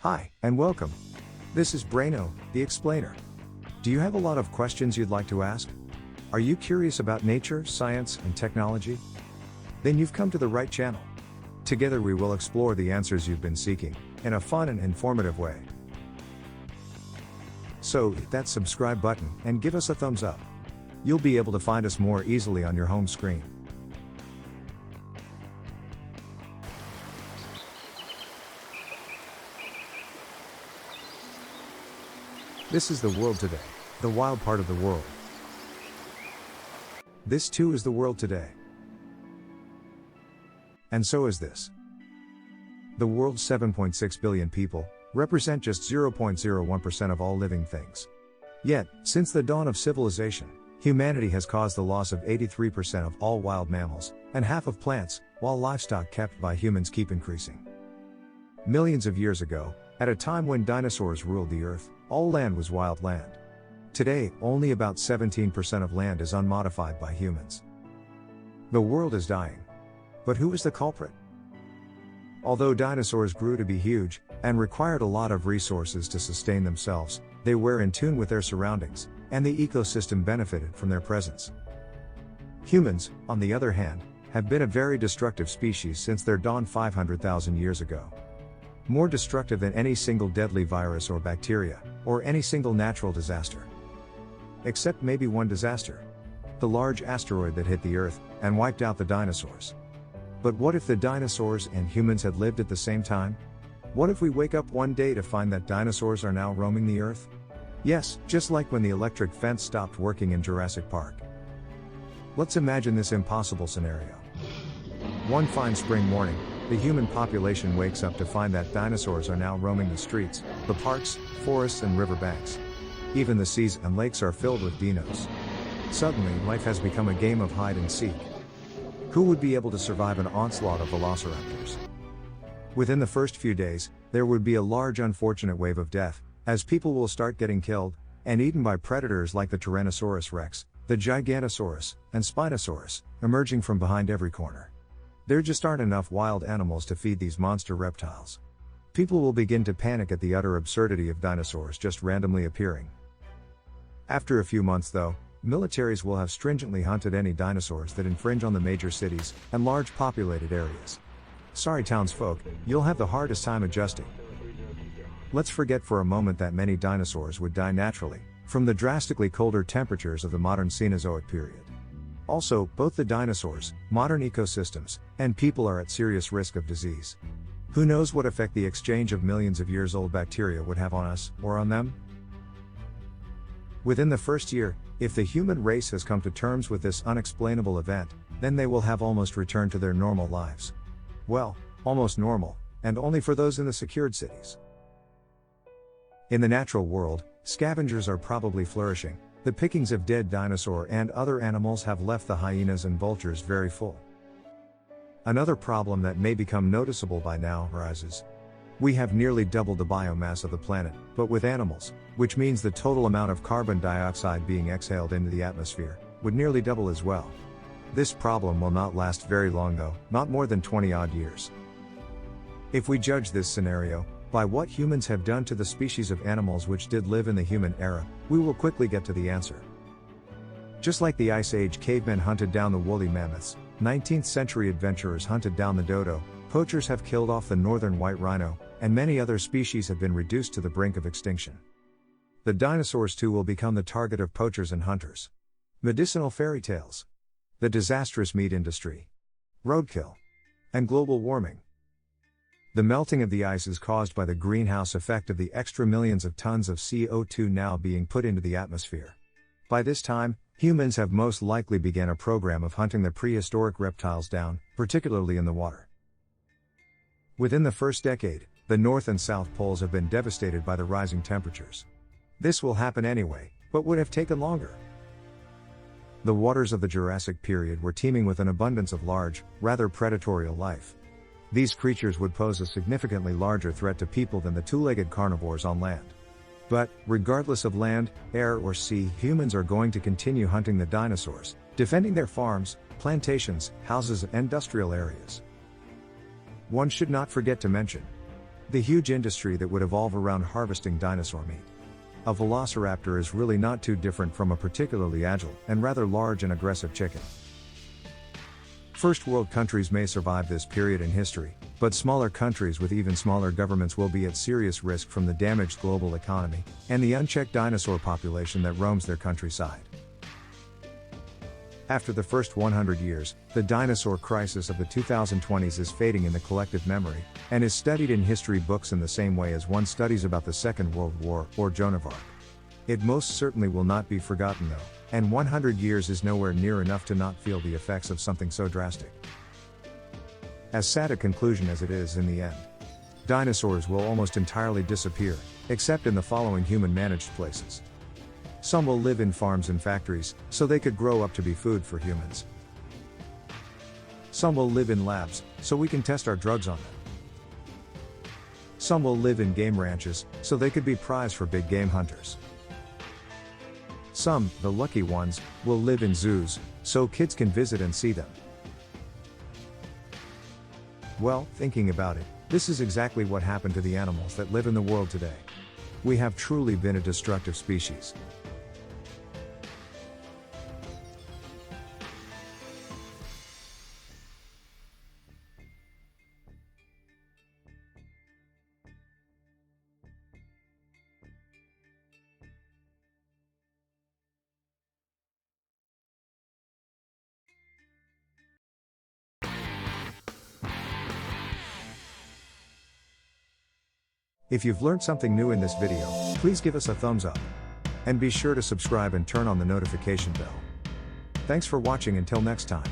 Hi, and welcome. This is Braino, the explainer. Do you have a lot of questions you'd like to ask? Are you curious about nature, science, and technology? Then you've come to the right channel. Together we will explore the answers you've been seeking, in a fun and informative way. So, hit that subscribe button, and give us a thumbs up. You'll be able to find us more easily on your home screen. This is the world today, the wild part of the world. This too is the world today. And so is this. The world's 7.6 billion people represent just 0.01% of all living things. Yet, since the dawn of civilization, humanity has caused the loss of 83% of all wild mammals, and half of plants, while livestock kept by humans keep increasing. Millions of years ago, at a time when dinosaurs ruled the earth, all land was wild land. Today, only about 17% of land is unmodified by humans. The world is dying. But who is the culprit? Although dinosaurs grew to be huge, and required a lot of resources to sustain themselves, they were in tune with their surroundings, and the ecosystem benefited from their presence. Humans, on the other hand, have been a very destructive species since their dawn 500,000 years ago. More destructive than any single deadly virus or bacteria, or any single natural disaster. Except maybe one disaster. The large asteroid that hit the Earth, and wiped out the dinosaurs. But what if the dinosaurs and humans had lived at the same time? What if we wake up one day to find that dinosaurs are now roaming the Earth? Yes, just like when the electric fence stopped working in Jurassic Park. Let's imagine this impossible scenario. One fine spring morning, the human population wakes up to find that dinosaurs are now roaming the streets, the parks, forests and riverbanks. Even the seas and lakes are filled with dinos. Suddenly, life has become a game of hide and seek. Who would be able to survive an onslaught of velociraptors? Within the first few days, there would be a large unfortunate wave of death, as people will start getting killed, and eaten by predators like the Tyrannosaurus rex, the Gigantosaurus, and Spinosaurus, emerging from behind every corner. There just aren't enough wild animals to feed these monster reptiles. People will begin to panic at the utter absurdity of dinosaurs just randomly appearing. After a few months though, militaries will have stringently hunted any dinosaurs that infringe on the major cities and large populated areas. Sorry townsfolk, you'll have the hardest time adjusting. Let's forget for a moment that many dinosaurs would die naturally, from the drastically colder temperatures of the modern Cenozoic period. Also, both the dinosaurs, modern ecosystems, and people are at serious risk of disease. Who knows what effect the exchange of millions of years old bacteria would have on us, or on them? Within the first year, if the human race has come to terms with this unexplainable event, then they will have almost returned to their normal lives. Well, almost normal, and only for those in the secured cities. In the natural world, scavengers are probably flourishing. The pickings of dead dinosaur and other animals have left the hyenas and vultures very full. Another problem that may become noticeable by now arises. We have nearly doubled the biomass of the planet, but with animals, which means the total amount of carbon dioxide being exhaled into the atmosphere, would nearly double as well. This problem will not last very long though, not more than 20 odd years. If we judge this scenario by what humans have done to the species of animals which did live in the human era, we will quickly get to the answer. Just like the Ice Age cavemen hunted down the woolly mammoths, 19th century adventurers hunted down the dodo, poachers have killed off the northern white rhino, and many other species have been reduced to the brink of extinction. The dinosaurs too will become the target of poachers and hunters. Medicinal fairy tales. The disastrous meat industry. Roadkill. And global warming. The melting of the ice is caused by the greenhouse effect of the extra millions of tons of CO2 now being put into the atmosphere. By this time, humans have most likely begun a program of hunting the prehistoric reptiles down, particularly in the water. Within the first decade, the North and South poles have been devastated by the rising temperatures. This will happen anyway, but would have taken longer. The waters of the Jurassic period were teeming with an abundance of large, rather predatory life. These creatures would pose a significantly larger threat to people than the two-legged carnivores on land. But, regardless of land, air or sea, humans are going to continue hunting the dinosaurs, defending their farms, plantations, houses and industrial areas. One should not forget to mention The huge industry that would evolve around harvesting dinosaur meat. A velociraptor is really not too different from a particularly agile and rather large and aggressive chicken. First world countries may survive this period in history, but smaller countries with even smaller governments will be at serious risk from the damaged global economy and the unchecked dinosaur population that roams their countryside. After the first 100 years, the dinosaur crisis of the 2020s is fading in the collective memory, and is studied in history books in the same way as one studies about the Second World War or Joan of Arc. It most certainly will not be forgotten though, and 100 years is nowhere near enough to not feel the effects of something so drastic. As sad a conclusion as it is in the end, dinosaurs will almost entirely disappear, except in the following human-managed places. Some will live in farms and factories, so they could grow up to be food for humans. Some will live in labs, so we can test our drugs on them. Some will live in game ranches, so they could be prize for big game hunters. Some, the lucky ones, will live in zoos, so kids can visit and see them. Well, thinking about it, this is exactly what happened to the animals that live in the world today. We have truly been a destructive species. If you've learned something new in this video, please give us a thumbs up. And be sure to subscribe and turn on the notification bell. Thanks for watching until next time.